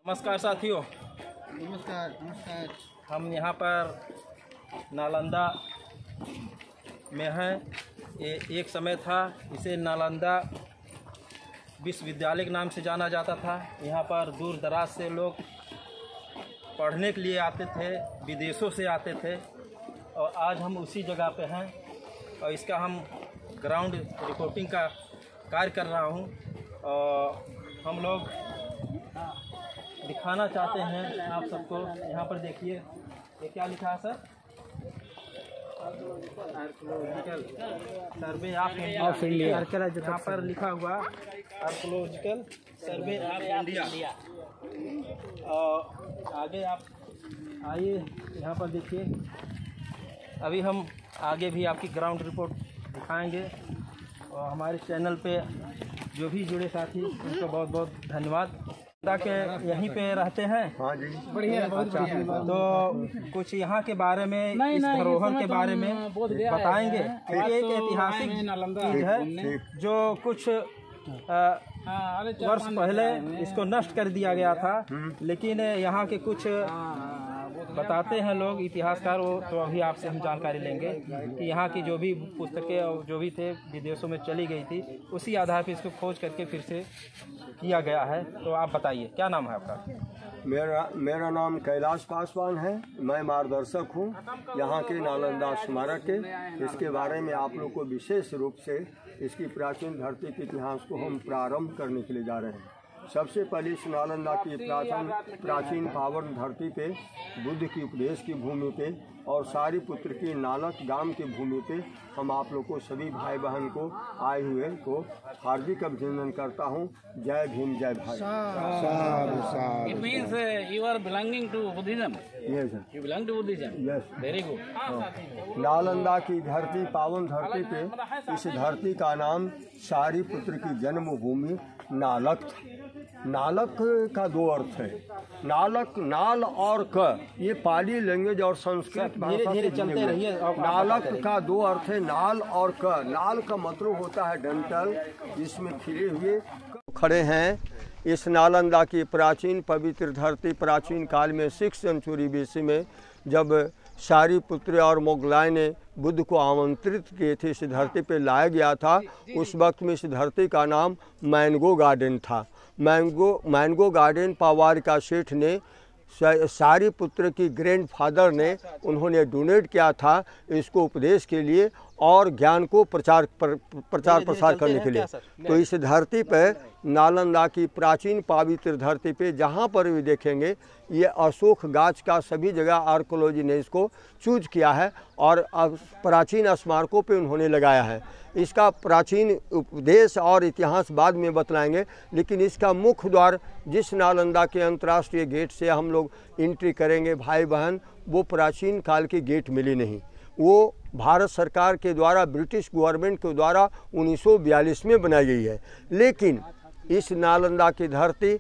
नमस्कार साथियों। नमस्कार नमस्कार। हम यहाँ पर नालंदा में हैं। ये एक समय था इसे नालंदा विश्वविद्यालय के नाम से जाना जाता था। यहाँ पर दूर दराज से लोग पढ़ने के लिए आते थे, विदेशों से आते थे। और आज हम उसी जगह पे हैं और इसका हम ग्राउंड रिपोर्टिंग का कार्य कर रहा हूँ। और हम लोग दिखाना चाहते हैं आप सबको। यहाँ पर देखिए, ये क्या लिखा है sir? Archaeological survey of India. यहाँ पर लिखा हुआ आर्कोलॉजिकल सर्वे ऑफ इंडिया। और आगे आप आइए, यहाँ पर देखिए। अभी हम आगे भी आपकी ग्राउंड रिपोर्ट दिखाएंगे। और हमारे चैनल पे जो भी जुड़े साथी, उनको बहुत बहुत धन्यवाद। के यहीं पे रहते हैं। हाँ जी, बढ़िया, बहुत बढ़िया। तो कुछ यहाँ के बारे में, इस धरोहर के बारे में बताएंगे। एक ऐतिहासिक चीज है जो कुछ वर्ष पहले इसको नष्ट कर दिया गया था, लेकिन यहाँ के कुछ बताते हैं लोग, इतिहासकार। वो तो अभी आपसे हम जानकारी लेंगे कि यहाँ की जो भी पुस्तकें और जो भी थे विदेशों में चली गई थी, उसी आधार पर इसको खोज करके फिर से किया गया है। तो आप बताइए, क्या नाम है आपका? मेरा नाम कैलाश पासवान है। मैं मार्गदर्शक हूँ यहाँ के नालंदा स्मारक के। इसके बारे में आप लोग को विशेष रूप से इसकी प्राचीन धरती के इतिहास को हम प्रारंभ करने के लिए जा रहे हैं। सबसे पहले इस नालंदा की प्राचीन पावन धरती पे, बुद्ध की उपदेश की भूमि पे और सारीपुत्र की नालक गांव की भूमि पे हम आप लोग को, सभी भाई बहन को, आए हुए को हार्दिक अभिनंदन करता हूं। जय भीम, जय भाई। It means you are belonging to Buddhism. Yes sir. You belong to Buddhism. Yes. Very good. Nalanda की धरती, पावन धरती पे, इस धरती का नाम सारीपुत्र की जन्मभूमि नालक था। नालक का दो अर्थ है। नालक, नाल और क, ये पाली लैंग्वेज और संस्कृत भाषा से चलते रहिए। नालक का दो अर्थ है, नाल और क। नाल का मतलब होता है डंठल, जिसमें खिले हुए खड़े हैं। इस नालंदा की प्राचीन पवित्र धरती प्राचीन काल में 6 सेंचुरी बीसी में जब सारीपुत्र और मोगलाई ने बुद्ध को आमंत्रित किए थे, इस धरती पे लाया गया था। उस वक्त में इस धरती का नाम मैंगो गार्डन था। मैंगो गार्डन पावार का सेठ ने, सारीपुत्र की ग्रैंडफादर ने, उन्होंने डोनेट किया था इसको उपदेश के लिए और ज्ञान को प्रचार प्रसार करने के लिए। तो इस धरती पर, नालंदा की प्राचीन पवित्र धरती पे, जहाँ पर भी देखेंगे ये अशोक गाछ का सभी जगह आर्कोलॉजी ने इसको चूज किया है और प्राचीन स्मारकों पे उन्होंने लगाया है। इसका प्राचीन उपदेश और इतिहास बाद में बतलाएंगे, लेकिन इसका मुख्य द्वार जिस नालंदा के अंतर्राष्ट्रीय गेट से हम लोग एंट्री करेंगे भाई बहन, वो प्राचीन काल की गेट मिली नहीं। वो भारत सरकार के द्वारा, ब्रिटिश गवर्नमेंट के द्वारा 1942 में बनाई गई है। लेकिन इस नालंदा की धरती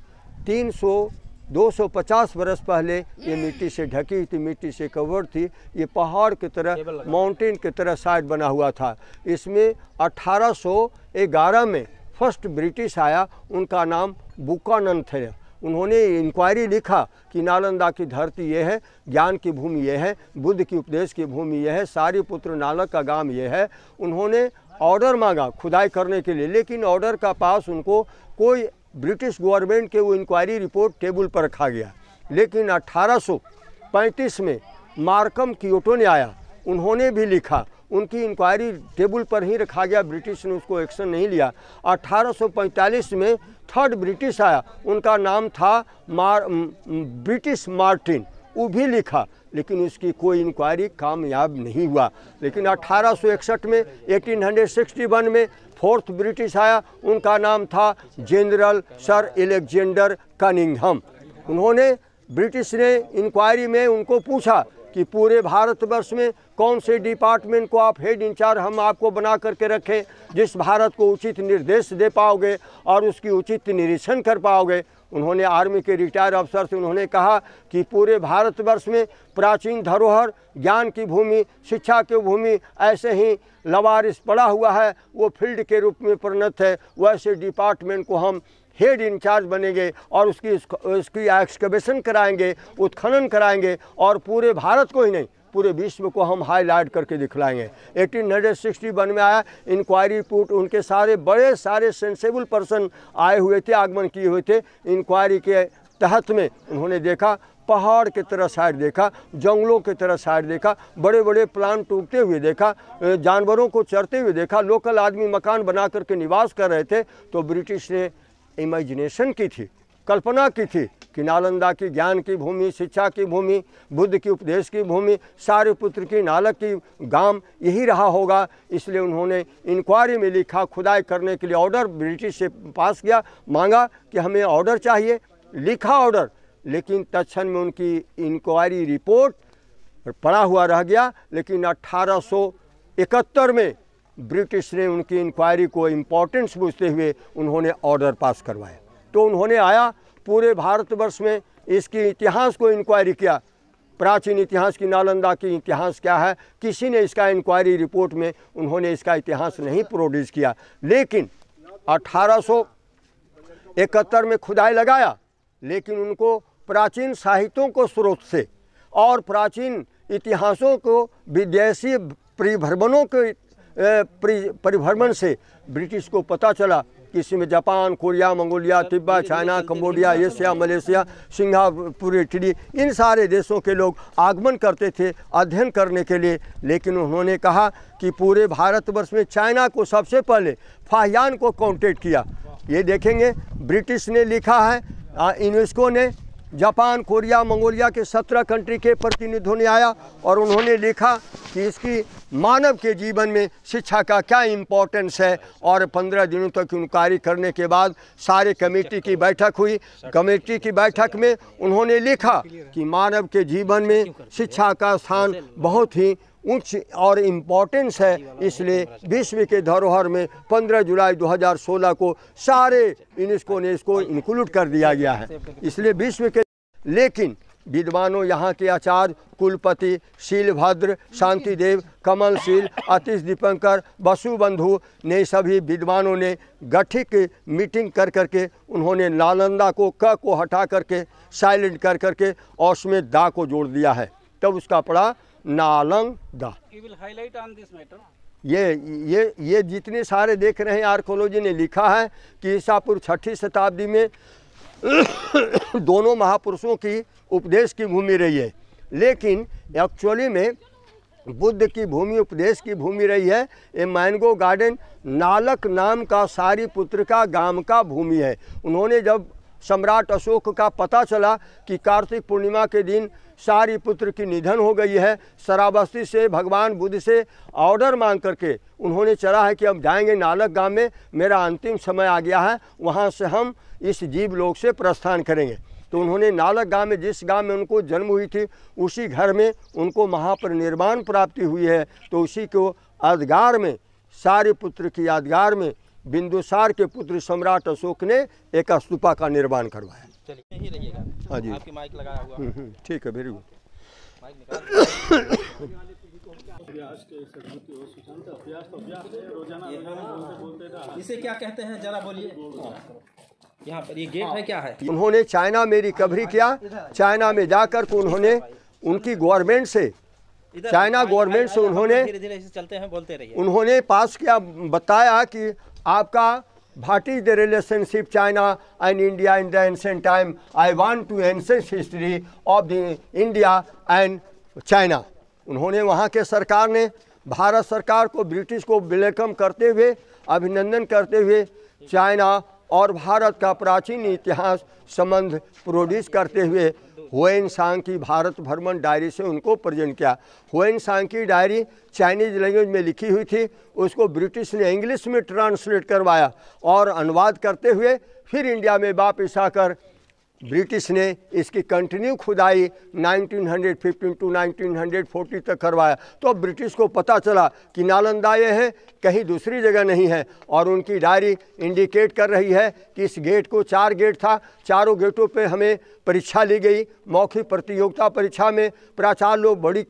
250 बरस पहले ये मिट्टी से ढकी थी, मिट्टी से कवर्ड थी। ये पहाड़ की तरह, माउंटेन की तरह साइड बना हुआ था। इसमें 1811 में फर्स्ट ब्रिटिश आया, उनका नाम बुकानन थे। उन्होंने इंक्वायरी लिखा कि नालंदा की धरती ये है, ज्ञान की भूमि ये है, बुद्ध की उपदेश की भूमि ये है, सारीपुत्र नालक का गांव ये है। उन्होंने ऑर्डर मांगा खुदाई करने के लिए, लेकिन ऑर्डर का पास उनको कोई, ब्रिटिश गवर्नमेंट के वो इंक्वायरी रिपोर्ट टेबल पर रखा गया। लेकिन 1835 में मार्कम कियोटो ने आया, उन्होंने भी लिखा, उनकी इंक्वायरी टेबल पर ही रखा गया, ब्रिटिश ने उसको एक्शन नहीं लिया। 1845 में थर्ड ब्रिटिश आया, उनका नाम था ब्रिटिश मार्टिन, वो भी लिखा, लेकिन उसकी कोई इंक्वायरी कामयाब नहीं हुआ। लेकिन 1861 में, 1861 में फोर्थ ब्रिटिश आया, उनका नाम था जनरल सर अलेक्जेंडर कनिंघम। उन्होंने, ब्रिटिश ने इंक्वायरी में उनको पूछा कि पूरे भारतवर्ष में कौन से डिपार्टमेंट को आप हेड इंचार्ज हम आपको बना करके रखें, जिस भारत को उचित निर्देश दे पाओगे और उसकी उचित निरीक्षण कर पाओगे। उन्होंने आर्मी के रिटायर अफसर से उन्होंने कहा कि पूरे भारतवर्ष में प्राचीन धरोहर, ज्ञान की भूमि, शिक्षा की भूमि ऐसे ही लवारिस पड़ा हुआ है, वो फील्ड के रूप में परिणत है। वैसे डिपार्टमेंट को हम हेड इंचार्ज बनेंगे और उसकी एक्सकवेशन कराएंगे, उत्खनन कराएंगे और पूरे भारत को ही नहीं पूरे विश्व को हम हाईलाइट करके दिखलाएंगे। 1861 में आया इंक्वायरी रिपोर्ट, उनके सारे बड़े सारे सेंसेबल पर्सन आए हुए थे, आगमन किए हुए थे। इंक्वायरी के तहत में उन्होंने देखा, पहाड़ की तरह साइड देखा, जंगलों की तरह साइड देखा, बड़े बड़े प्लांट उगते हुए देखा, जानवरों को चरते हुए देखा, लोकल आदमी मकान बना करके निवास कर रहे थे। तो ब्रिटिश ने इमेजिनेशन की थी, कल्पना की थी कि नालंदा की ज्ञान की भूमि, शिक्षा की भूमि, बुद्ध की उपदेश की भूमि, सारिपुत्र की नालक की गांव यही रहा होगा। इसलिए उन्होंने इंक्वायरी में लिखा, खुदाई करने के लिए ऑर्डर ब्रिटिश से पास किया, मांगा कि हमें ऑर्डर चाहिए, लिखा ऑर्डर, लेकिन तत्क्षण में उनकी इंक्वायरी रिपोर्ट पड़ा हुआ रह गया। लेकिन 1871 में ब्रिटिश ने उनकी इंक्वायरी को इम्पोर्टेंस बुझते हुए उन्होंने ऑर्डर पास करवाया। तो उन्होंने आया, पूरे भारतवर्ष में इसकी इतिहास को इंक्वायरी किया, प्राचीन इतिहास की, नालंदा की इतिहास क्या है, किसी ने इसका इंक्वायरी रिपोर्ट में उन्होंने इसका इतिहास नहीं प्रोड्यूस किया। लेकिन 1871 में खुदाई लगाया, लेकिन उनको प्राचीन साहित्यों को स्रोत से और प्राचीन इतिहासों को विदेशी परिभ्रमणों के परिभ्रमण से ब्रिटिश को पता चला कि इसमें Japan, Korea, Mongolia, Tibet, China, Cambodia, Asia, Malaysia, Singapore, Italy, इन सारे देशों के लोग आगमन करते थे अध्ययन करने के लिए। लेकिन उन्होंने कहा कि पूरे भारतवर्ष में चाइना को सबसे पहले फाहियान को कॉन्टेक्ट किया। ये देखेंगे ब्रिटिश ने लिखा है, यूनेस्को ने जापान, कोरिया, मंगोलिया के 17 कंट्री के प्रतिनिधियों ने आया और उन्होंने लिखा कि इसकी मानव के जीवन में शिक्षा का क्या इम्पोर्टेंस है। और 15 दिनों तक इंक्वायरी करने के बाद सारे कमेटी की बैठक हुई। कमेटी की बैठक में उन्होंने लिखा कि मानव के जीवन में शिक्षा का स्थान बहुत ही उच्च और इम्पोर्टेंस है। इसलिए विश्व के धरोहर में 15 जुलाई 2016 को सारे यूनेस्को ने इसको इंक्लूड कर दिया गया है, इसलिए विश्व के। लेकिन विद्वानों, यहाँ के आचार्य, कुलपति, शीलभद्र, शांतिदेव, कमलशील, अतीश दीपंकर, वसुबंधु ने सभी विद्वानों ने गठित मीटिंग कर करके उन्होंने नालंदा को क को हटा करके साइलेंट कर करके और उसमें दा को जोड़ दिया है, तब उसका पड़ा नालंदा। ये जितने सारे देख रहे हैं आर्कोलॉजी ने लिखा है कि ईसा पूर्व 6ठी शताब्दी में दोनों महापुरुषों की उपदेश की भूमि रही है। लेकिन एक्चुअली में बुद्ध की भूमि, उपदेश की भूमि रही है। ये मैंगो गार्डन नालक नाम का सारिपुत्र का गांव का भूमि है। उन्होंने जब सम्राट अशोक का पता चला कि कार्तिक पूर्णिमा के दिन सारिपुत्र की निधन हो गई है, श्रावस्ती से भगवान बुद्ध से ऑर्डर मांग करके उन्होंने चला है कि अब जाएंगे नालक गांव में, मेरा अंतिम समय आ गया है, वहां से हम इस जीव लोक से प्रस्थान करेंगे। तो उन्होंने नालक गांव में, जिस गांव में उनको जन्म हुई थी, उसी घर में उनको महापरिनिर्वाण प्राप्ति हुई है। तो उसी को यादगार में, सारिपुत्र की यादगार में बिंदुसार के पुत्र सम्राट अशोक ने एक स्तूपा का निर्माण करवाया। चलिए यहीं रहिएगा। हाँ जी, आपकी माइक लगाया हुआ। ठीक है, वेरी गुड। इसे क्या कहते हैं जरा बोलिए। यहाँ पर ये गेट है, क्या है? उन्होंने चाइना में रिकवरी किया। चाइना में जाकर को उन्होंने उनकी गवर्नमेंट से, चाइना गवर्नमेंट से उन्होंने धीरे-धीरे चलते हैं, बोलते रहिए। उन्होंने पास किया, बताया कि आपका what is the relationship China and India in the ancient time, I want to access history of the India and China. उन्होंने वहाँ के सरकार ने भारत सरकार को, ब्रिटिश को वेलकम करते हुए, अभिनंदन करते हुए चाइना और भारत का प्राचीन इतिहास संबंध प्रोड्यूस करते हुए हुएन सांग की भारत भ्रमण डायरी से उनको प्रेजेंट किया। हुएन सांग की डायरी चाइनीज लैंग्वेज में लिखी हुई थी, उसको ब्रिटिश ने इंग्लिश में ट्रांसलेट करवाया और अनुवाद करते हुए फिर इंडिया में वापस आकर ब्रिटिश ने इसकी कंटिन्यू खुदाई 1915 टू 1940 तक करवाया। तो ब्रिटिश को पता चला कि नालंदा ये है, कहीं दूसरी जगह नहीं है। और उनकी डायरी इंडिकेट कर रही है कि इस गेट को, 4 गेट था, चारों गेटों पे हमें परीक्षा ली गई। मौखिक प्रतियोगिता परीक्षा में प्राचार्य लोग बड़ी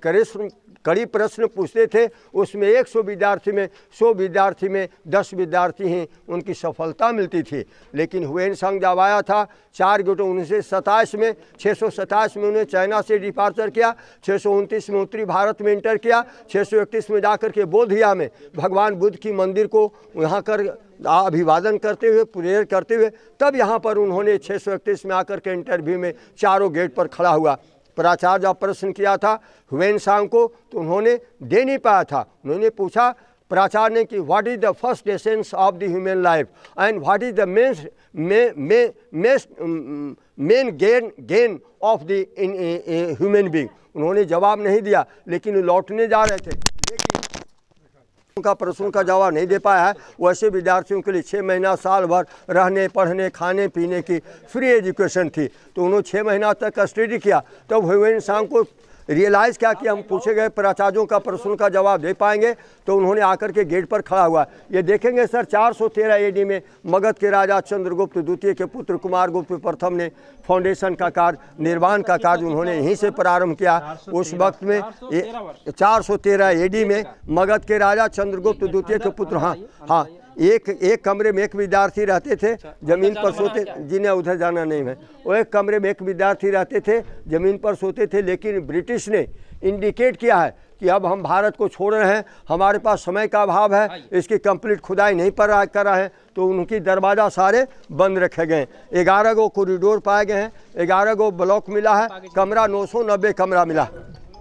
कड़ी प्रश्न पूछते थे, उसमें 100 विद्यार्थी में 100 विद्यार्थी में 10 विद्यार्थी ही उनकी सफलता मिलती थी। लेकिन ह्वेनसांग जब आया था 4 गेट 1927 में 627 में उन्हें चाइना से डिपार्चर किया, 629 में उत्तरी भारत में इंटर किया, 631 में जाकर के बोधगया में भगवान बुद्ध की मंदिर को यहाँ कर अभिवादन करते हुए, प्रेयर करते हुए, तब यहाँ पर उन्होंने 631 में आकर के इंटरव्यू में चारों गेट पर खड़ा हुआ। प्राचार्य जब प्रश्न किया था ह्वेनसांग को तो उन्होंने दे नहीं पाया था। उन्होंने पूछा प्राचार्य ने कि what is the first essence of the human life and what is the main gain of the human being. उन्होंने जवाब नहीं दिया, लेकिन लौटने जा रहे थे, लेकिन उनका प्रश्न का जवाब नहीं दे पाया है। वैसे विद्यार्थियों के लिए 6 महीना साल भर रहने पढ़ने खाने पीने की फ्री एजुकेशन थी, तो उन्होंने 6 महीना तक स्टडी किया। तब ह्वेनसांग को रियलाइज़ किया कि हम पूछे गए प्राचार्यों का प्रश्न का जवाब दे पाएंगे, तो उन्होंने आकर के गेट पर खड़ा हुआ। ये देखेंगे सर 413 AD में मगध के राजा चंद्रगुप्त द्वितीय के पुत्र कुमारगुप्त प्रथम ने फाउंडेशन का कार्य, निर्माण का कार्य उन्होंने यहीं से प्रारंभ किया। उस वक्त में 413 AD में मगध के राजा चंद्रगुप्त द्वितीय के पुत्र, हाँ एक कमरे में एक विद्यार्थी रहते थे, जमीन पर सोते, जिन्हें उधर जाना नहीं है, वो एक कमरे में एक विद्यार्थी रहते थे, जमीन पर सोते थे। लेकिन ब्रिटिश ने इंडिकेट किया है कि अब हम भारत को छोड़ रहे हैं, हमारे पास समय का अभाव है, इसकी कंप्लीट खुदाई नहीं कर रहा है, तो उनकी दरवाज़ा सारे बंद रखे गए। 11 गो कॉरिडोर पाए गए हैं, 11 गो ब्लॉक मिला है, कमरा 990 कमरा मिला।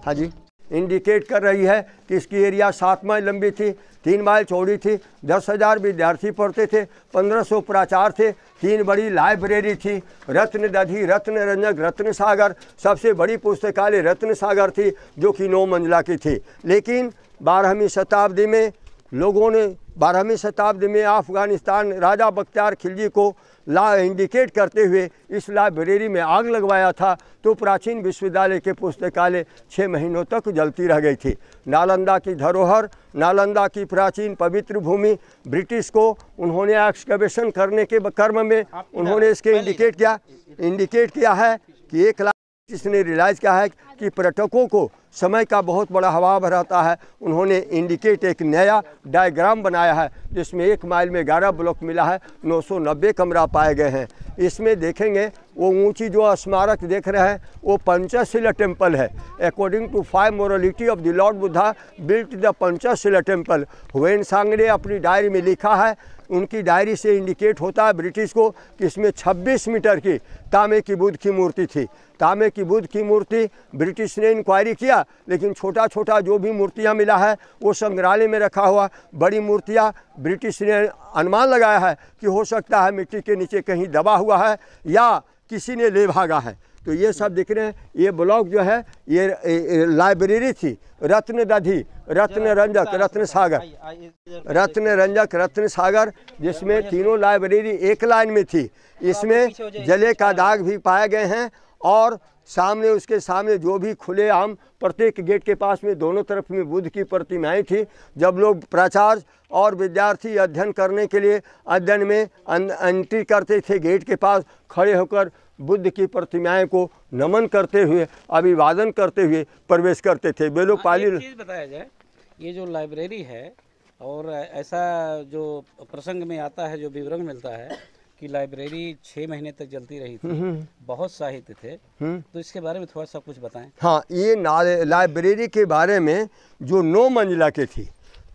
हाँ जी, इंडिकेट कर रही है कि इसकी एरिया 7 माइल लंबी थी, 3 माइल चौड़ी थी, 10,000 विद्यार्थी पढ़ते थे, 1500 प्राचार्य थे, 3 बड़ी लाइब्रेरी थी, रत्न दधी, रत्न रंजक, रत्न सागर, सबसे बड़ी पुस्तकालय रत्न सागर थी जो कि 9 मंजिला की थी। लेकिन 12वीं शताब्दी में लोगों ने 12वीं शताब्दी में अफगानिस्तान राजा बख्तियार खिलजी को इंडिकेट करते हुए इस लाइब्रेरी में आग लगवाया था, तो प्राचीन विश्वविद्यालय के पुस्तकालय 6 महीनों तक जलती रह गई थी। नालंदा की धरोहर, नालंदा की प्राचीन पवित्र भूमि, ब्रिटिश को उन्होंने एक्सकवेशन करने के क्रम में उन्होंने इसके इंडिकेट किया है कि 1 लाख इसने रियलाइज़ किया है कि पर्यटकों को समय का बहुत बड़ा अभाव रहता है। उन्होंने इंडिकेट एक नया डायग्राम बनाया है जिसमें 1 माइल में 11 ब्लॉक मिला है, 990 कमरा पाए गए हैं। इसमें देखेंगे वो ऊंची जो स्मारक देख रहे हैं वो पंचशिला टेम्पल है। According to 5 morality of the lord Buddha built the Panchashila temple. Hiuen Tsang ने अपनी डायरी में लिखा है, उनकी डायरी से इंडिकेट होता है ब्रिटिश को कि इसमें 26 मीटर की तांबे की बुद्ध की मूर्ति थी। तांबे की बुद्ध की मूर्ति ब्रिटिश ने इंक्वायरी किया, लेकिन छोटा छोटा जो भी मूर्तियां मिला है वो संग्रहालय में रखा हुआ। बड़ी मूर्तियां ब्रिटिश ने अनुमान लगाया है कि हो सकता है मिट्टी के नीचे कहीं दबा हुआ है या किसी ने ले भागा है। तो ये सब दिख रहे हैं। ये ब्लॉक जो है ये लाइब्रेरी थी, रत्न दधी, रत्न रंजक, रत्न सागर, रत्न रंजक, रत्न सागर, जिसमें तीनों लाइब्रेरी एक लाइन में थी। इसमें जले का दाग भी पाए गए हैं और सामने उसके सामने जो भी खुले आम प्रत्येक गेट के पास में दोनों तरफ में बुद्ध की प्रतिमाएं थी। जब लोग प्राचार्य और विद्यार्थी अध्ययन करने के लिए अध्ययन में एंट्री करते थे, गेट के पास खड़े होकर बुद्ध की प्रतिमाएं को नमन करते हुए, अभिवादन करते हुए प्रवेश करते थे। वे लोग पाली। एक चीज़ बताया जाए, ये जो लाइब्रेरी है और ऐसा जो प्रसंग में आता है, जो विवरण मिलता है कि लाइब्रेरी 6 महीने तक जलती रही थी, बहुत साहित्य थे, तो इसके बारे में थोड़ा सा कुछ बताएं। हाँ, ये लाइब्रेरी के बारे में जो 9 मंजिला के थी,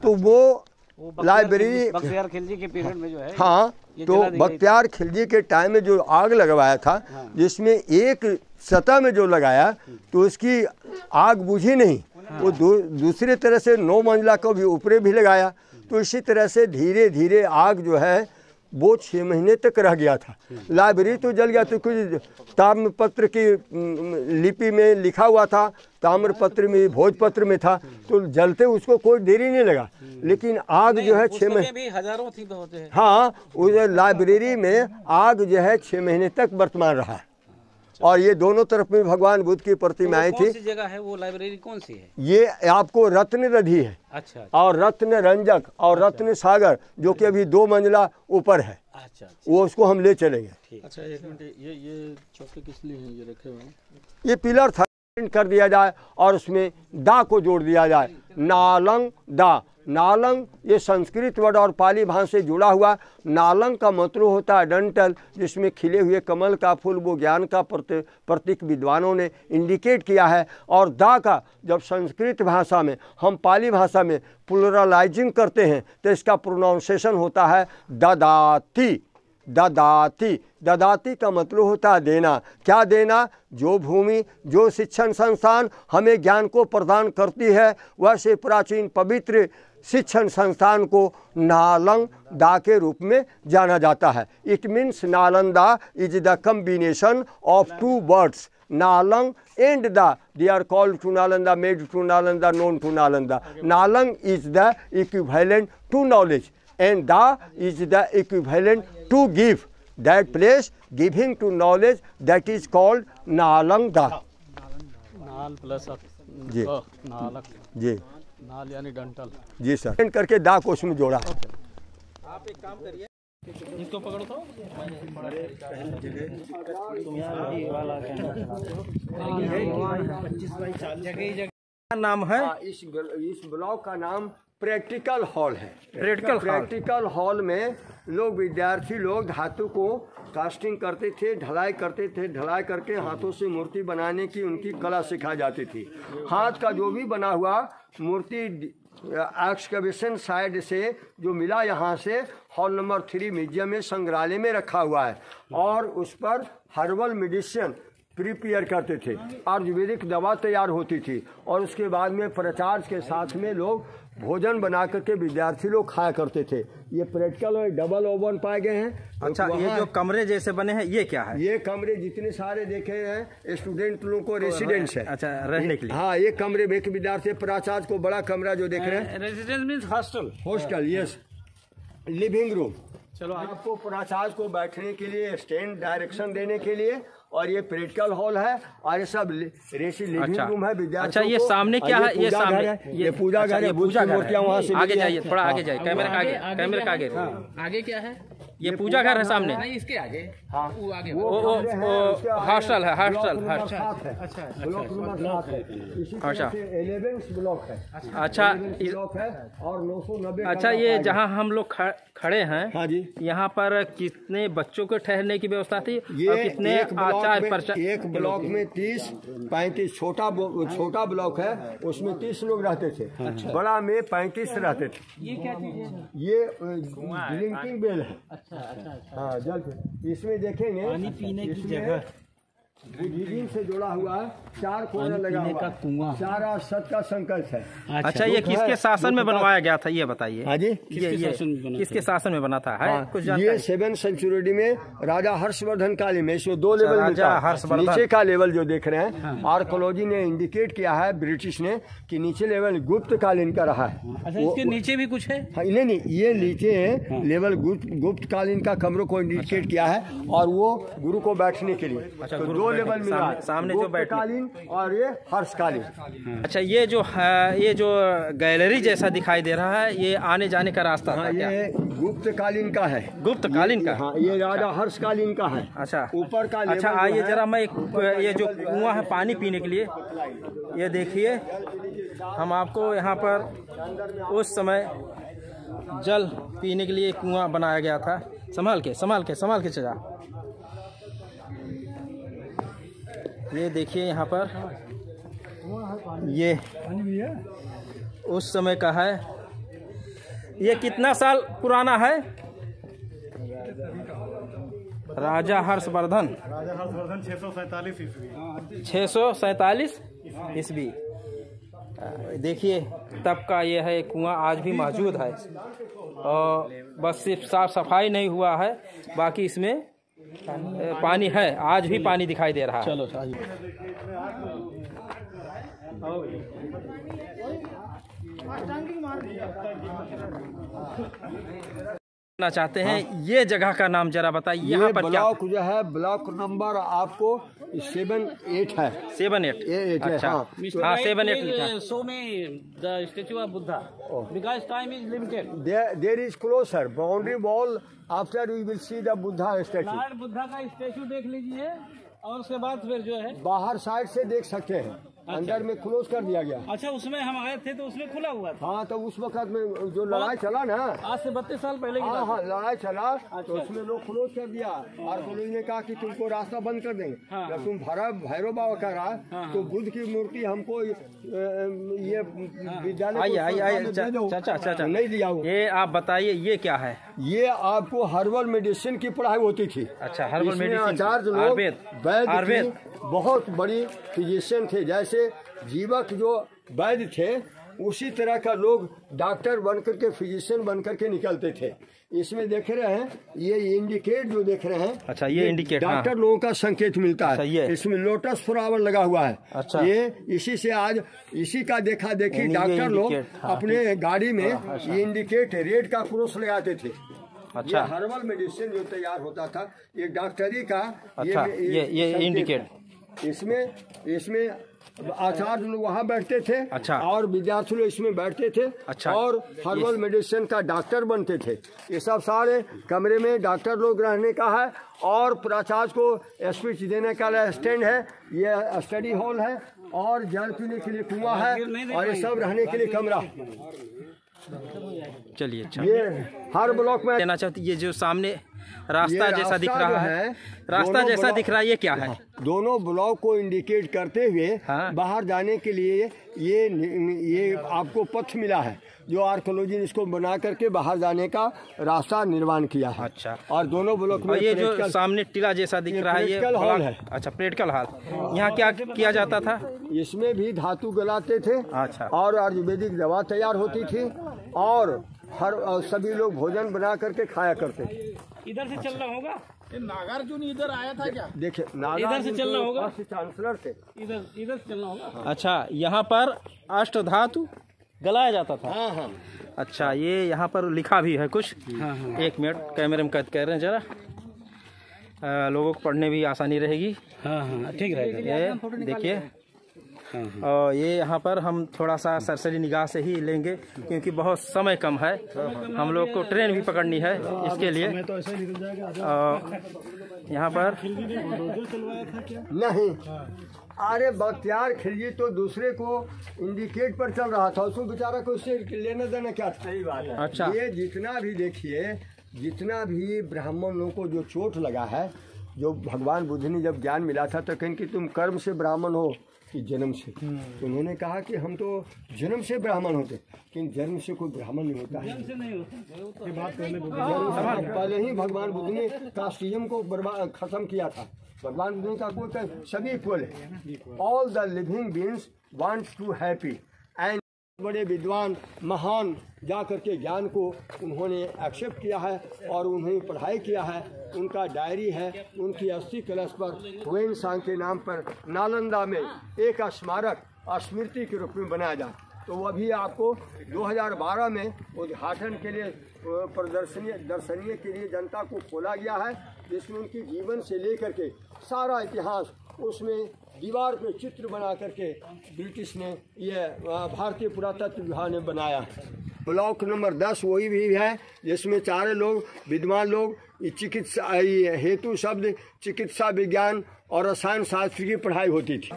तो वो लाइब्रेरी बख्तियार खिलजी के पीरियड में जो है, हाँ, तो बख्तियार खिलजी के टाइम में जो आग लगवाया था, जिसमें एक सतह में जो लगाया तो उसकी आग बुझी नहीं, वो दूसरे तरह से 9 मंजिला को भी ऊपरे भी लगाया। तो इसी तरह से धीरे धीरे आग जो है वो 6 महीने तक रह गया था। लाइब्रेरी तो जल गया, तो कुछ ताम्रपत्र की लिपि में लिखा हुआ था, ताम्रपत्र में भोजपत्र में था, तो जलते उसको कोई देरी नहीं लगा। लेकिन आग जो है 6 महीने भी हजारों थी तो होते हैं। हाँ, उस लाइब्रेरी में आग जो है 6 महीने तक वर्तमान रहा। और ये दोनों तरफ में भगवान बुद्ध की प्रतिमाएं थी। कौन सी जगह है वो लाइब्रेरी, कौन सी है? ये आपको रत्न दधी है। अच्छा। और रत्न रंजक और रत्न सागर जो कि अभी 2 मंजिला ऊपर है। अच्छा। वो उसको हम ले चलेंगे। अच्छा, एक मिनट, ये चौके किस लिए हैं ये रखे हुए हैं? ये पिलर था। कर दिया जाए और उसमें दा को जोड़ दिया जाए, नालंग दा। नालंग ये संस्कृत वर्ड और पाली भाषा से जुड़ा हुआ। नालंग का मतलब होता है डंटल, जिसमें खिले हुए कमल का फूल, वो ज्ञान का प्रतीक विद्वानों ने इंडिकेट किया है। और दा का जब संस्कृत भाषा में हम पाली भाषा में प्लुरलाइजिंग करते हैं तो इसका प्रोनाउंसिएशन होता है ददाती। ददाती, ददाती का मतलब होता है देना। क्या देना? जो भूमि, जो शिक्षण संस्थान हमें ज्ञान को प्रदान करती है, वैसे प्राचीन पवित्र शिक्षण संस्थान को नालंदा के रूप में जाना जाता है। It means Nalanda is the combination of two words, Nalang and Da. They are called to Nalanda, made to Nalanda, known to Nalanda. Nalang is the equivalent to knowledge, and Da is the equivalent to give. That place giving to knowledge, that is called Nalanda. नाल plus जी नालक जी नाल यानी dental ji sir. And करके दा को उसमें जोड़ा। आप एक काम करिए, इसको पकड़ो तो तुम यहाँ वाला नाम है। इस ब्लॉक का नाम प्रैक्टिकल हॉल है। प्रैक्टिकल हॉल में लोग, विद्यार्थी लोग धातु को कास्टिंग करते थे, ढलाई करते थे, ढलाई करके हाथों से मूर्ति बनाने की उनकी कला सिखाई जाती थी। हाथ का जो भी बना हुआ मूर्ति एक्सकवेशन साइड से जो मिला, यहाँ से हॉल नंबर 3 म्यूजियम में संग्रहालय में रखा हुआ है। और उस पर हर्बल मेडिसिन प्रिपेयर करते थे, आयुर्वेदिक दवा तैयार होती थी, और उसके बाद में प्रचार के साथ में लोग भोजन बना करके विद्यार्थी लोग खाया करते थे। ये प्रैक्टिकल और डबल ओवन पाए गए हैं। अच्छा, ये जो कमरे जैसे बने हैं ये क्या है? ये कमरे जितने सारे देखे हैं स्टूडेंट लोगों को रेसिडेंस है। अच्छा, रहने के लिए। हाँ, ये कमरे में विद्यार्थी प्राचार्य को बड़ा कमरा जो देख रहे हैं, residence means hostel. Hostel, yes, living room. चलो, आपको प्राचार्य को बैठने के लिए स्टैंड डायरेक्शन देने के लिए, और ये प्रैक्टिकल हॉल है, और ये सब लिविंग रूम है विद्यार्थियों। अच्छा, ये सामने क्या है? ये सामने ये पूजा घर है। पूजा मूर्तियाँ वहाँ से आगे जाइए, थोड़ा आगे जाइए, कैमरे का आगे, कैमरे का आगे। आगे क्या है? ये पूजा घर है सामने। नहीं, इसके आगे। हाँ, वो आगे वो हॉस्टल है, हॉस्टल। अच्छा, ब्लॉक नंबर 7 है। इसी तरह से 11 ब्लॉक है। अच्छा, ब्लॉक है और 990। अच्छा, ये जहाँ हम लोग खड़े हैं, हाँ जी, यहाँ पर कितने बच्चों को ठहरने की व्यवस्था थी? ये कितने एक ब्लॉक में 30-35 छोटा ब्लॉक है, उसमें 30 लोग रहते थे। अच्छा। बड़ा में 35 रहते थे। ये क्या चीज है? ये ड्रिंकिंग बेल है। अच्छा। हाँ, जल इसमें देखेंगे पानी पीने की जगह बुद्धिजीवी से जुड़ा हुआ है, 4 कोना लगा हुआ है, कुआं, 4 सत का संकल्प है। अच्छा, ये किसके शासन में बनवाया गया था, ये बताइए? हाँ जी, किसके शासन में बना था? है कुछ जानकारी? ये 7th सेंचुरी में राजा हर्षवर्धन काल में, इसमें 2 लेवल मिलता है। नीचे का लेवल जो देख रहे हैं, आर्कोलॉजी ने इंडिकेट किया है, ब्रिटिश ने, कि नीचे लेवल गुप्त कालीन का रहा है। अच्छा, इसके नीचे भी कुछ है? नहीं, ये नीचे लेवल गुप्त कालीन का कमरों को इंडिकेट किया है, और वो गुरु को बैठने के लिए। अच्छा, तो 2 लेवल मिला, सामने जो कालीन और ये हर्षकालीन। अच्छा, ये जो गैलरी जैसा दिखाई दे रहा है, ये आने जाने का रास्ता था क्या? ये गुप्त कालीन का है। गुप्त कालीन का? हाँ, ये राजा हर्षकालीन का है। अच्छा, ऊपर का। अच्छा, आइए जरा, मैं ये जो कुआं है पानी पीने के लिए, ये देखिए, हम आपको यहाँ पर उस समय जल पीने के लिए कुआं बनाया गया था। संभाल के चला। ये देखिए, यहाँ पर ये उस समय का है। ये कितना साल पुराना है? राजा हर्षवर्धन 647 ईस्वी। देखिए, तब का ये है कुआं, आज भी मौजूद है, और बस सिर्फ साफ सफाई नहीं हुआ है, बाकी इसमें पानी है, आज भी पानी दिखाई दे रहा है। चलो, चाहते हैं ये जगह का नाम जरा बताइए। यहाँ पर ब्लॉक जो है, ब्लॉक नंबर आपको 7-8 है। 7-8। अच्छा, हाँ, 7-8 लिखा। सो में the statue of Buddha, because time is limited, there is closer boundary wall, after we will see the Buddha statue. Lord Buddha का स्टैचू देख लीजिए, और उसके बाद फिर जो है बाहर साइड से देख सकते हैं, अंदर में क्लोज कर दिया गया। अच्छा, उसमें हम आए थे तो उसमें खुला हुआ था। हाँ, तो उस वक्त में जो लड़ाई चला ना, आज से 32 साल पहले की हाँ बात हाँ लड़ाई चला, तो उसमें लोग क्लोज कर दिया और पुलिस ने कहा कि तुमको रास्ता बंद कर देंगे। हाँ, जब तुम भैरव बाबा का रहा तो बुद्ध की मूर्ति हमको ये विद्यालय चाचा नहीं दिया। ये आप बताइए ये क्या है? ये आपको हर्बल मेडिसिन की पढ़ाई होती थी। अच्छा, हर्बल मेडिसिन, आचार्य लोग वैद्य बहुत बड़ी फिजिशियन थे, जैसे जीवक जो वैद्य थे उसी तरह का लोग डॉक्टर बनकर के फिजिशियन बनकर के निकलते थे। इसमें देख रहे हैं ये इंडिकेट जो देख रहे हैं, अच्छा ये इंडिकेट डॉक्टर लोगों का संकेत मिलता है। अच्छा, इसमें लोटस फ्लावर लगा हुआ है। अच्छा, ये इसी से आज इसी का देखा देखी डॉक्टर लोग अपने गाड़ी में ये इंडिकेट रेड का क्रॉस लगाते थे। अच्छा, ये हर्बल मेडिसिन जो तैयार होता था ये डॉक्टरी का। अच्छा, ये इंडिकेट इसमें आचार्य लोग वहाँ बैठते थे। अच्छा, और विद्यार्थी लोग इसमें बैठते थे। अच्छा, और हर्बल मेडिसिन का डॉक्टर बनते थे। ये सब सारे कमरे में डॉक्टर लोग रहने का है और प्राचार्य को स्पीच देने का स्टैंड है। ये स्टडी हॉल है और जल पीने के लिए कुआं है और ये सब रहने के लिए कमरा। चलिए, अच्छा, ये हर ब्लॉक में देना चाहती, ये जो सामने रास्ता जैसा दिख रहा है, रास्ता जैसा दिख रहा है, ये क्या है? दोनों ब्लॉक को इंडिकेट करते हुए बाहर जाने के लिए ये आपको पथ मिला है, जो आर्कोलॉजी ने इसको बना करके बाहर जाने का रास्ता निर्माण किया है। अच्छा, और दोनों ब्लॉक में ये जो सामने टीला जैसा दिख रहा है, ये हॉल है। अच्छा, प्रैक्टिकल हॉल। यहाँ क्या किया जाता था? इसमें भी धातु गलाते थे। अच्छा, और आयुर्वेदिक दवा तैयार होती थी और सभी लोग भोजन बना करके खाया करते थे। इधर से चलना होगा। नागार्जुन इधर आया था क्या? देखिए, इधर से चलना होगा, चांसलर थे। इधर से चलना होगा। अच्छा, यहाँ पर अष्ट धातु गलाया जाता था। हाँ हाँ। अच्छा, ये यहाँ पर लिखा भी है कुछ। हाँ हाँ। एक मिनट, कैमरे में कैद कर रहे हैं जरा, लोगों को पढ़ने भी आसानी रहेगी। हाँ हाँ, ठीक रहेगा। ये देखिए, और ये यहाँ पर हम थोड़ा सा सरसरी निगाह से ही लेंगे क्योंकि बहुत समय कम है, हम लोग को ट्रेन भी पकड़नी है इसके लिए। यहाँ पर नहीं, अरे बख्तियार खिलजी तो दूसरे को इंडिकेट पर चल रहा था, उसको बेचारा को उससे लेना देना क्या था? सही बात है। अच्छा, ये जितना भी देखिए, जितना भी ब्राह्मण लोगों को जो चोट लगा है, जो भगवान बुद्ध ने जब ज्ञान मिला था तो कहें कि तुम कर्म से ब्राह्मण हो कि जन्म से, तो उन्होंने कहा कि हम तो जन्म से ब्राह्मण होते, लेकिन जन्म से कोई ब्राह्मण नहीं होता है। ये बात पहले ही भगवान बुद्ध ने कास्टिज्म को खत्म किया था। भगवान बुद्ध का कोई सभी इक्वल है। All the living beings want to happy and बड़े विद्वान महान जा करके ज्ञान को उन्होंने एक्सेप्ट किया है और उन्होंने पढ़ाई किया है। उनका डायरी है, उनकी अस्थि कलश पर हुएन सांग के नाम पर नालंदा में एक स्मारक स्मृति के रूप में बनाया जाए। तो वह भी आपको 2012 में उद्घाटन के लिए दर्शनीय के लिए जनता को खोला गया है, जिसमें उनके जीवन से लेकर के सारा इतिहास उसमें दीवार पे चित्र बना करके ब्रिटिश ने ये भारतीय पुरातत्व विभाग ने बनाया है। ब्लॉक नंबर 10 वही भी है जिसमें चारे लोग विद्वान लोग चिकित्सा हेतु शब्द चिकित्सा विज्ञान और रसायन शास्त्र की पढ़ाई होती थी।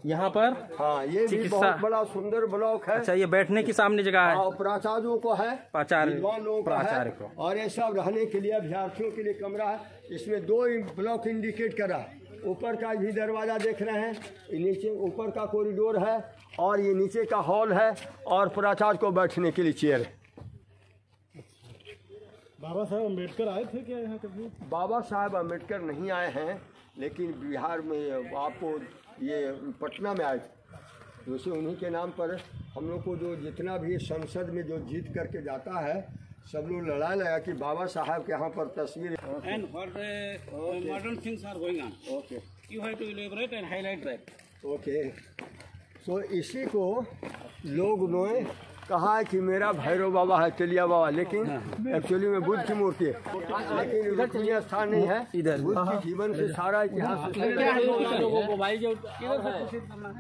यहाँ पर हाँ, ये भी बहुत बड़ा सुंदर ब्लॉक है। अच्छा, ये बैठने की सामने जगह है, प्राचार्यों को है, विद्वान लोगों को है, और ये सब रहने के लिए अभ्यर्थियों के लिए कमरा है। इसमें 2 ब्लॉक इंडिकेट करा है। ऊपर का भी दरवाजा देख रहे हैं, नीचे ऊपर का कॉरिडोर है और ये नीचे का हॉल है और प्राचार्य को बैठने के लिए चेयर है। बाबा साहब अम्बेडकर आए थे क्या यहाँ कभी? बाबा साहब अम्बेडकर नहीं आए हैं, लेकिन बिहार में आपको ये पटना में आए थे। वैसे उन्हीं के नाम पर हम लोग को जो जितना भी संसद में जो जीत करके जाता है, सब लोग लड़ा लगा कि बाबा साहब के यहाँ पर तस्वीर। And what modern things are going on. Okay, You have to elaborate and highlight that. Okay. तो इसी को लोग ने कहा है कि मेरा भैरव बाबा है, तेलिया बाबा, लेकिन एक्चुअली में बुद्ध की मूर्ति है, लेकिन उल्लेखनीय स्थान नहीं है। इधर बुद्ध के जीवन से सारा इतिहास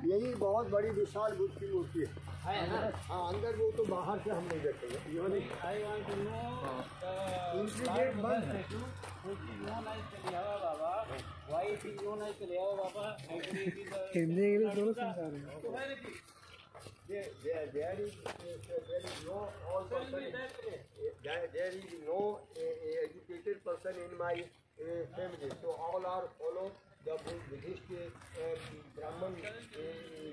यही बहुत बड़ी विशाल बुद्ध की मूर्ति है। हाँ, अंदर वो तो बाहर से हम नहीं देखेंगे। हिंदी इंग्लिश दोनों समझा रहे हैं। There is no educated person in my family, so all are follow the Buddhist Brahman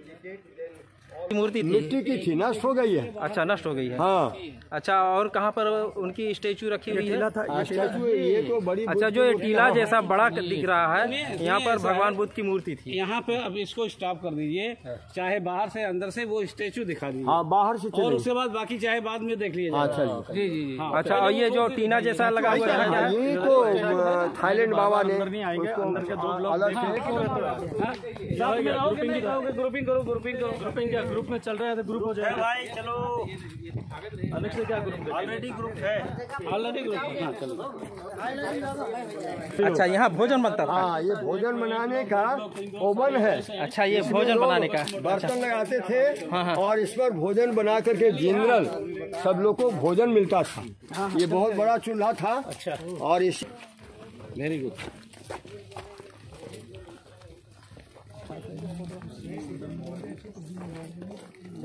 dictate. Then all मूर्ति थी मिट्टी की थी, नष्ट हो गई है। अच्छा, नष्ट हो गई है। हाँ, अच्छा, और कहाँ पर उनकी स्टेचू रखी हुई है? स्टैचू ये तो बड़ी अच्छा, जो ये टीला जैसा बड़ा दिख रहा है, यहाँ पर भगवान बुद्ध की मूर्ति थी। यहाँ पे अब इसको स्टॉप कर दीजिए, चाहे बाहर से अंदर से वो स्टेचू दिखा दीजिए। हाँ, बाहर से और चले। उसके बाद बाकी चाहे बाद में देख लीजिए। अच्छा जी जी जी। अच्छा, और ये जो टीना जैसा लगा हुआ है क्या है? ये तो थाईलैंड बाबा ने उसको अलग से ग्रुपिंग करो, ग्रुपिंग करो। ग्रुपिंग क्या ग्रुप में चल रहा है तो ग्रुप हो जाएगा। भाई चलो, अलग से क्या ग्रुप ऑलरेडी ग्रुप है। Already group. हाँ चलो। अच्छा, यहाँ भोजन बनता था। हाँ, ये भोजन बनाने का ओवन है। अच्छा, ये भोजन बनाने का बर्तन लगाते थे और इस पर भोजन बना करके जनरल सब लोग को भोजन मिलता था। ये बहुत बड़ा चूल्हा था। अच्छा, और इस वेरी गुड।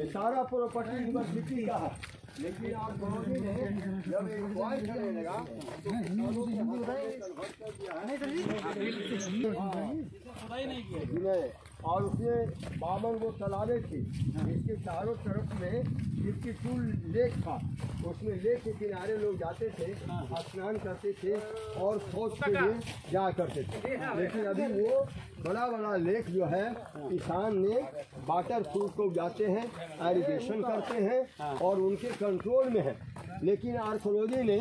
सारा प्रॉपर्टी यूनिवर्सिटी का है, लेकिन आप कॉलोनी ने जब एक्वायर करने लगा तो किसानों के हाथ में कन्वर्ट कर दिया है। और उसमें 52 वो तालाबें थी, इसके चारों तरफ में इसकी टूल लेक था। उसमें लेक के किनारे लोग जाते थे, स्नान करते थे और शौच के लिए जा करते थे। लेकिन अभी वो बड़ा बड़ा लेक जो है किसान ने वाटर फ्रूट को उगाते हैं, एरिगेशन करते हैं और उनके कंट्रोल में है। लेकिन आर्कोलॉजी ने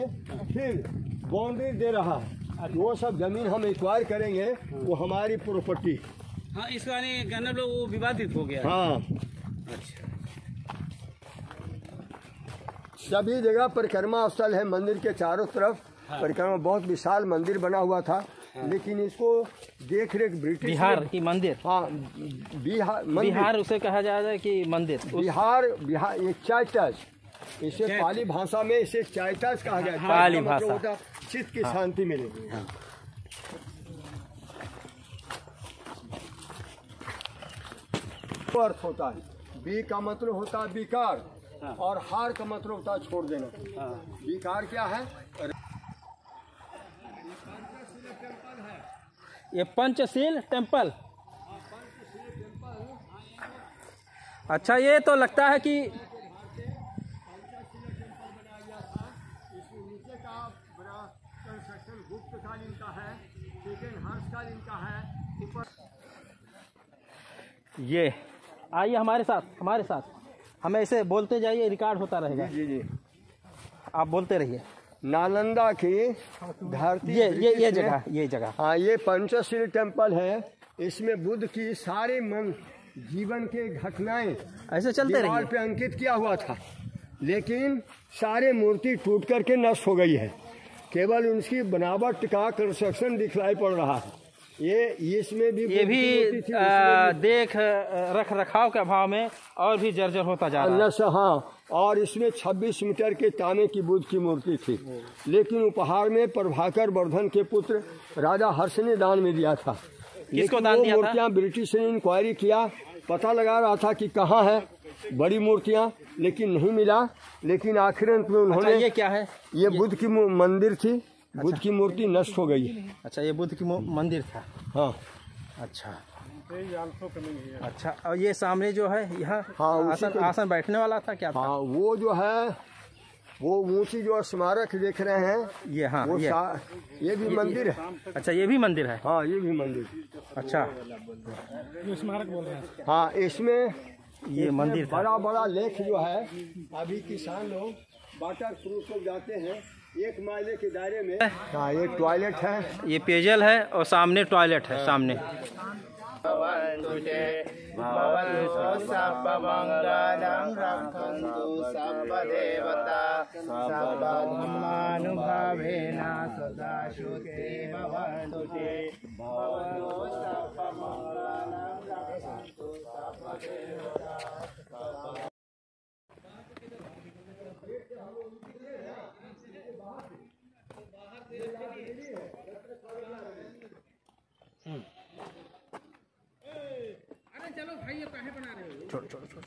फिर बाउंड्री दे रहा है, वो सब जमीन हम एक्वायर करेंगे, वो हमारी प्रॉपर्टी। हाँ, इसका कहना लोग वो विवादित हो गया। हाँ, अच्छा, सभी जगह परिक्रमा स्थल है। मंदिर के चारों तरफ परिक्रमा, बहुत विशाल मंदिर बना हुआ था। लेकिन इसको देख रेख ब्रिटिश बिहार की मंदिर। हाँ, बिहार उसे कहा जाएगा कि मंदिर। बिहार ये चाइटस, इसे पाली भाषा में इसे चाइटस कहा गया है। पाली मतलब भाषा। होता चित्त की शांति मिले। अर्थ होता है, बी का मतलब होता है विकार और हार का मतलब होता है छोड़ देना। विकार क्या है? ये पंचशील टेम्पल। अच्छा, ये तो लगता है कि नीचे का बड़ा कंस्ट्रक्शन गुप्त कालीन का है, सेकेंड हर्षकालीन का है। ये आइए हमारे साथ, हमें ऐसे बोलते जाइए, रिकॉर्ड होता रहेगा। जी जी, आप बोलते रहिए। नालंदा की धरती, ये जगह। हाँ, ये पंचशील टेम्पल है। इसमें बुद्ध की सारे जीवन के घटनाएं ऐसे चलते दीवार रहिए। पे अंकित किया हुआ था। लेकिन सारे मूर्ति टूट करके नष्ट हो गई है, केवल उनकी बनावट का कंस्ट्रक्शन दिखलाई पड़ रहा है। ये इसमें भी ये भी देख रख रखाव के अभाव में और भी जर्जर होता जा रहा है। हाँ, और इसमें 26 मीटर के तांबे की बुद्ध की मूर्ति थी। लेकिन उपहार में प्रभाकर वर्धन के पुत्र राजा हर्ष ने दान में दिया था। किसको दान दिया था? मूर्तियाँ ब्रिटिश ने इंक्वायरी किया, पता लगा रहा था कि कहाँ है बड़ी मूर्तियाँ, लेकिन नहीं मिला। लेकिन आखिर अंत में उन्होंने अच्छा, ये क्या है? ये बुद्ध की मंदिर थी। बुद्ध की मूर्ति नष्ट हो गई। अच्छा, ये बुद्ध की मंदिर था। हाँ, अच्छा, और ये सामने जो है यहाँ आसन बैठने वाला था क्या था? हाँ, वो जो है वो ऊंची जो स्मारक देख रहे हैं, ये हाँ, ये भी मंदिर है। अच्छा, ये भी मंदिर है। हाँ, ये भी मंदिर। अच्छा, स्मारक बोल रहे हैं। हाँ, इसमें ये मंदिर था। बड़ा बड़ा लेख जो है, अभी किसान लोग वाटर फ्रूट को जाते हैं 1 माइल के दायरे में। हाँ, ये टॉयलेट है, ये पेयजल है और सामने टॉयलेट है सामने।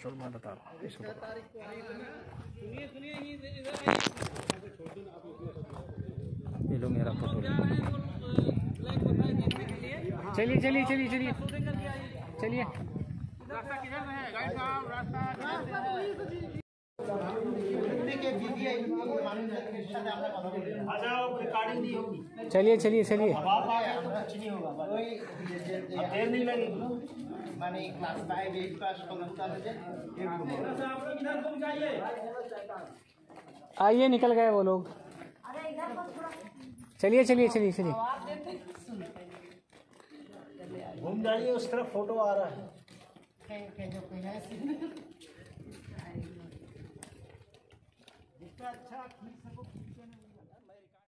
छोड़ मैं बता रहा हूँ इसको बता। ये लो मेरा फोटो चलिए चलिए चलिए चलिए चलिए। चलिए चलिए चलिए। आइए निकल गए वो लोग। चलिए चलिए चलिए चलिए। घूम जाइए, उस तरफ फोटो आ रहा है। अच्छा